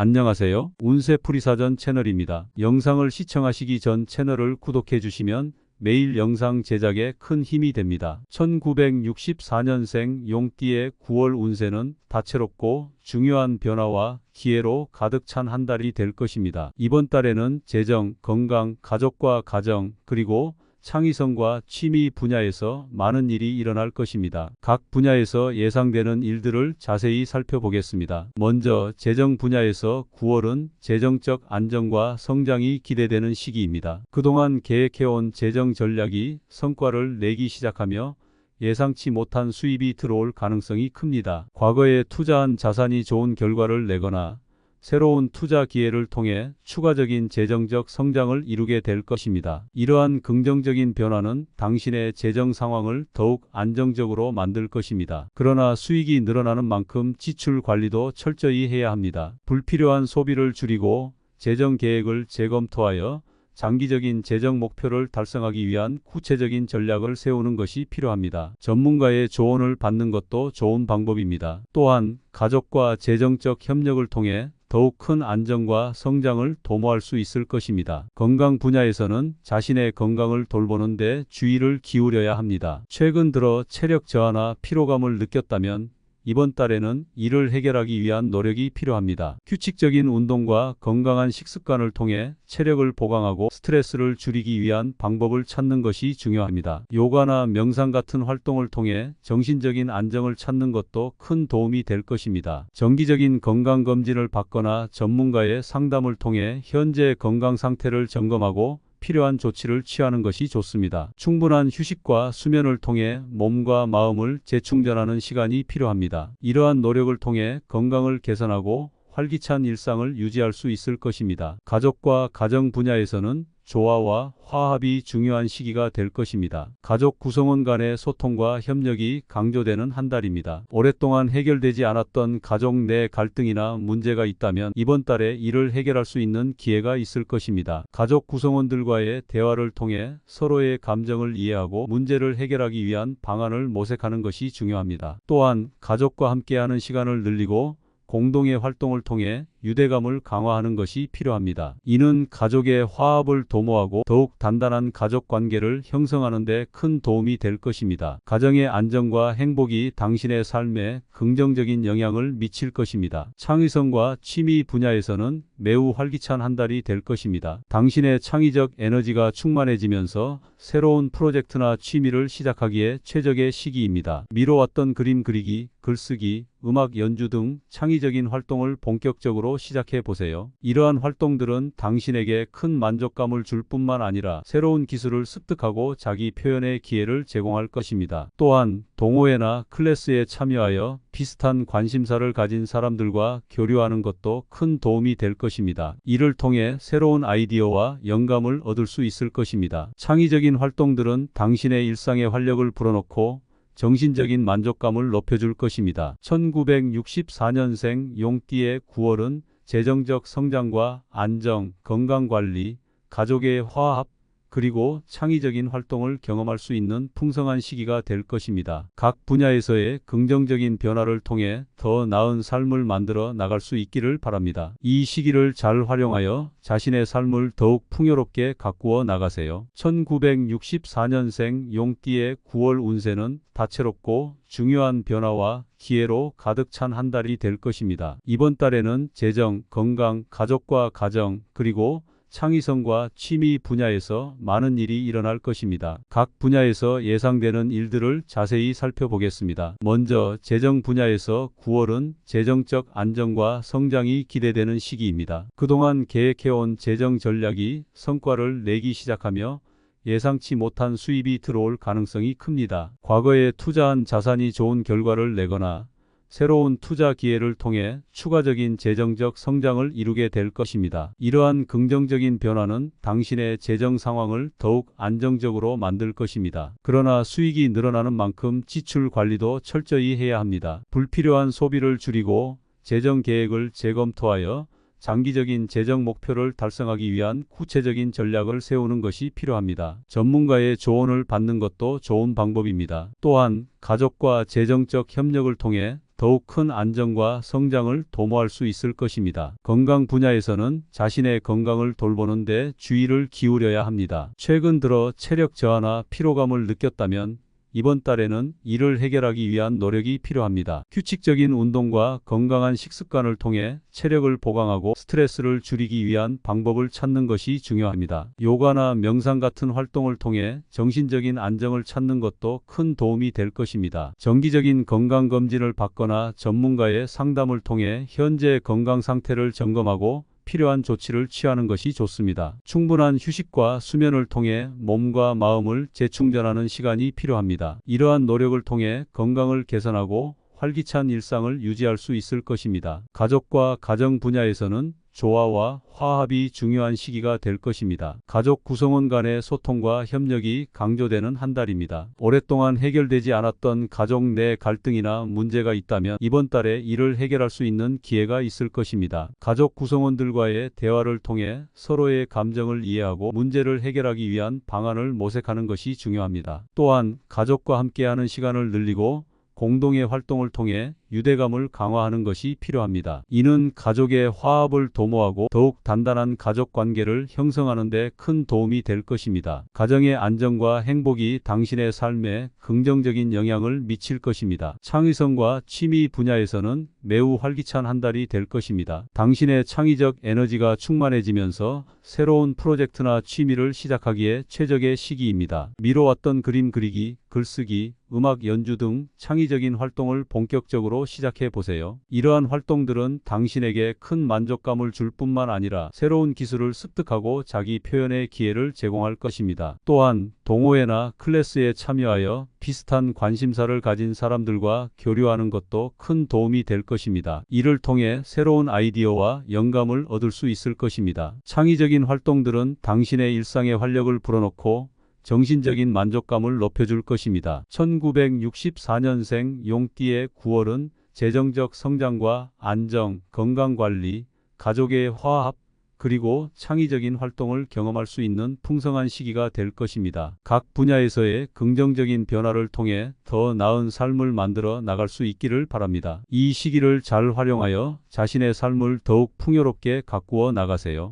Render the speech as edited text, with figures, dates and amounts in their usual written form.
안녕하세요. 운세풀이사전 채널입니다. 영상을 시청하시기 전 채널을 구독해 주시면 매일 영상 제작에 큰 힘이 됩니다. 1964년생 용띠의 9월 운세는 다채롭고 중요한 변화와 기회로 가득 찬 한 달이 될 것입니다. 이번 달에는 재정, 건강, 가족과 가정, 그리고 창의성과 취미 분야에서 많은 일이 일어날 것입니다. 각 분야에서 예상되는 일들을 자세히 살펴보겠습니다. 먼저 재정 분야에서 9월은 재정적 안정과 성장이 기대되는 시기입니다. 그동안 계획해온 재정 전략이 성과를 내기 시작하며 예상치 못한 수입이 들어올 가능성이 큽니다. 과거에 투자한 자산이 좋은 결과를 내거나 새로운 투자 기회를 통해 추가적인 재정적 성장을 이루게 될 것입니다. 이러한 긍정적인 변화는 당신의 재정 상황을 더욱 안정적으로 만들 것입니다. 그러나 수익이 늘어나는 만큼 지출 관리도 철저히 해야 합니다. 불필요한 소비를 줄이고 재정 계획을 재검토하여 장기적인 재정 목표를 달성하기 위한 구체적인 전략을 세우는 것이 필요합니다. 전문가의 조언을 받는 것도 좋은 방법입니다. 또한 가족과 재정적 협력을 통해 더욱 큰 안정과 성장을 도모할 수 있을 것입니다. 건강 분야에서는 자신의 건강을 돌보는 데 주의를 기울여야 합니다. 최근 들어 체력 저하나 피로감을 느꼈다면 이번 달에는 이를 해결하기 위한 노력이 필요합니다. 규칙적인 운동과 건강한 식습관을 통해 체력을 보강하고 스트레스를 줄이기 위한 방법을 찾는 것이 중요합니다. 요가나 명상 같은 활동을 통해 정신적인 안정을 찾는 것도 큰 도움이 될 것입니다. 정기적인 건강검진을 받거나 전문가의 상담을 통해 현재 건강 상태를 점검하고 필요한 조치를 취하는 것이 좋습니다. 충분한 휴식과 수면을 통해 몸과 마음을 재충전하는 시간이 필요합니다. 이러한 노력을 통해 건강을 개선하고 활기찬 일상을 유지할 수 있을 것입니다. 가족과 가정 분야에서는 조화와 화합이 중요한 시기가 될 것입니다. 가족 구성원 간의 소통과 협력이 강조되는 한 달입니다. 오랫동안 해결되지 않았던 가족 내 갈등이나 문제가 있다면 이번 달에 이를 해결할 수 있는 기회가 있을 것입니다. 가족 구성원들과의 대화를 통해 서로의 감정을 이해하고 문제를 해결하기 위한 방안을 모색하는 것이 중요합니다. 또한 가족과 함께하는 시간을 늘리고 공동의 활동을 통해 유대감을 강화하는 것이 필요합니다. 이는 가족의 화합을 도모하고 더욱 단단한 가족 관계를 형성하는 데 큰 도움이 될 것입니다. 가정의 안정과 행복이 당신의 삶에 긍정적인 영향을 미칠 것입니다. 창의성과 취미 분야에서는 매우 활기찬 한 달이 될 것입니다. 당신의 창의적 에너지가 충만해지면서 새로운 프로젝트나 취미를 시작하기에 최적의 시기입니다. 미뤄왔던 그림 그리기, 글쓰기, 음악 연주 등 창의적인 활동을 본격적으로 시작해 보세요. 이러한 활동들은 당신에게 큰 만족감을 줄 뿐만 아니라 새로운 기술을 습득하고 자기 표현의 기회를 제공할 것입니다. 또한 동호회나 클래스에 참여하여 비슷한 관심사를 가진 사람들과 교류하는 것도 큰 도움이 될 것입니다. 이를 통해 새로운 아이디어와 영감을 얻을 수 있을 것입니다. 창의적인 활동들은 당신의 일상에 활력을 불어넣고 정신적인 만족감을 높여줄 것입니다. 1964년생 용띠의 9월은 재정적 성장과 안정, 건강관리, 가족의 화합, 그리고 창의적인 활동을 경험할 수 있는 풍성한 시기가 될 것입니다. 각 분야에서의 긍정적인 변화를 통해 더 나은 삶을 만들어 나갈 수 있기를 바랍니다. 이 시기를 잘 활용하여 자신의 삶을 더욱 풍요롭게 가꾸어 나가세요. 1964년생 용띠의 9월 운세는 다채롭고 중요한 변화와 기회로 가득 찬 한 달이 될 것입니다. 이번 달에는 재정, 건강, 가족과 가정, 그리고 창의성과 취미 분야에서 많은 일이 일어날 것입니다. 각 분야에서 예상되는 일들을 자세히 살펴보겠습니다. 먼저 재정 분야에서 9월은 재정적 안정과 성장이 기대되는 시기입니다. 그동안 계획해온 재정 전략이 성과를 내기 시작하며 예상치 못한 수입이 들어올 가능성이 큽니다. 과거에 투자한 자산이 좋은 결과를 내거나 새로운 투자 기회를 통해 추가적인 재정적 성장을 이루게 될 것입니다. 이러한 긍정적인 변화는 당신의 재정 상황을 더욱 안정적으로 만들 것입니다. 그러나 수익이 늘어나는 만큼 지출 관리도 철저히 해야 합니다. 불필요한 소비를 줄이고 재정 계획을 재검토하여 장기적인 재정 목표를 달성하기 위한 구체적인 전략을 세우는 것이 필요합니다. 전문가의 조언을 받는 것도 좋은 방법입니다. 또한 가족과 재정적 협력을 통해 더욱 큰 안정과 성장을 도모할 수 있을 것입니다. 건강 분야에서는 자신의 건강을 돌보는 데 주의를 기울여야 합니다. 최근 들어 체력 저하나 피로감을 느꼈다면 이번 달에는 이를 해결하기 위한 노력이 필요합니다. 규칙적인 운동과 건강한 식습관을 통해 체력을 보강하고 스트레스를 줄이기 위한 방법을 찾는 것이 중요합니다. 요가나 명상 같은 활동을 통해 정신적인 안정을 찾는 것도 큰 도움이 될 것입니다. 정기적인 건강검진을 받거나 전문가의 상담을 통해 현재 건강 상태를 점검하고 필요한 조치를 취하는 것이 좋습니다. 충분한 휴식과 수면을 통해 몸과 마음을 재충전하는 시간이 필요합니다. 이러한 노력을 통해 건강을 개선하고 활기찬 일상을 유지할 수 있을 것입니다. 가족과 가정 분야에서는 조화와 화합이 중요한 시기가 될 것입니다. 가족 구성원 간의 소통과 협력이 강조되는 한 달입니다. 오랫동안 해결되지 않았던 가족 내 갈등이나 문제가 있다면 이번 달에 이를 해결할 수 있는 기회가 있을 것입니다. 가족 구성원들과의 대화를 통해 서로의 감정을 이해하고 문제를 해결하기 위한 방안을 모색하는 것이 중요합니다. 또한 가족과 함께하는 시간을 늘리고 공동의 활동을 통해 유대감을 강화하는 것이 필요합니다. 이는 가족의 화합을 도모하고 더욱 단단한 가족 관계를 형성하는 데 큰 도움이 될 것입니다. 가정의 안정과 행복이 당신의 삶에 긍정적인 영향을 미칠 것입니다. 창의성과 취미 분야에서는 매우 활기찬 한 달이 될 것입니다. 당신의 창의적 에너지가 충만해지면서 새로운 프로젝트나 취미를 시작하기에 최적의 시기입니다. 미뤄왔던 그림 그리기, 글쓰기, 음악 연주 등 창의적인 활동을 본격적으로 시작해 보세요. 이러한 활동들은 당신에게 큰 만족감을 줄 뿐만 아니라 새로운 기술을 습득하고 자기 표현의 기회를 제공할 것입니다. 또한 동호회나 클래스에 참여하여 비슷한 관심사를 가진 사람들과 교류하는 것도 큰 도움이 될 것입니다. 이를 통해 새로운 아이디어와 영감을 얻을 수 있을 것입니다. 창의적인 활동들은 당신의 일상에 활력을 불어넣고 정신적인 만족감을 높여줄 것입니다. 1964년생 용띠의 9월은 재정적 성장과 안정, 건강관리, 가족의 화합, 그리고 창의적인 활동을 경험할 수 있는 풍성한 시기가 될 것입니다. 각 분야에서의 긍정적인 변화를 통해 더 나은 삶을 만들어 나갈 수 있기를 바랍니다. 이 시기를 잘 활용하여 자신의 삶을 더욱 풍요롭게 가꾸어 나가세요.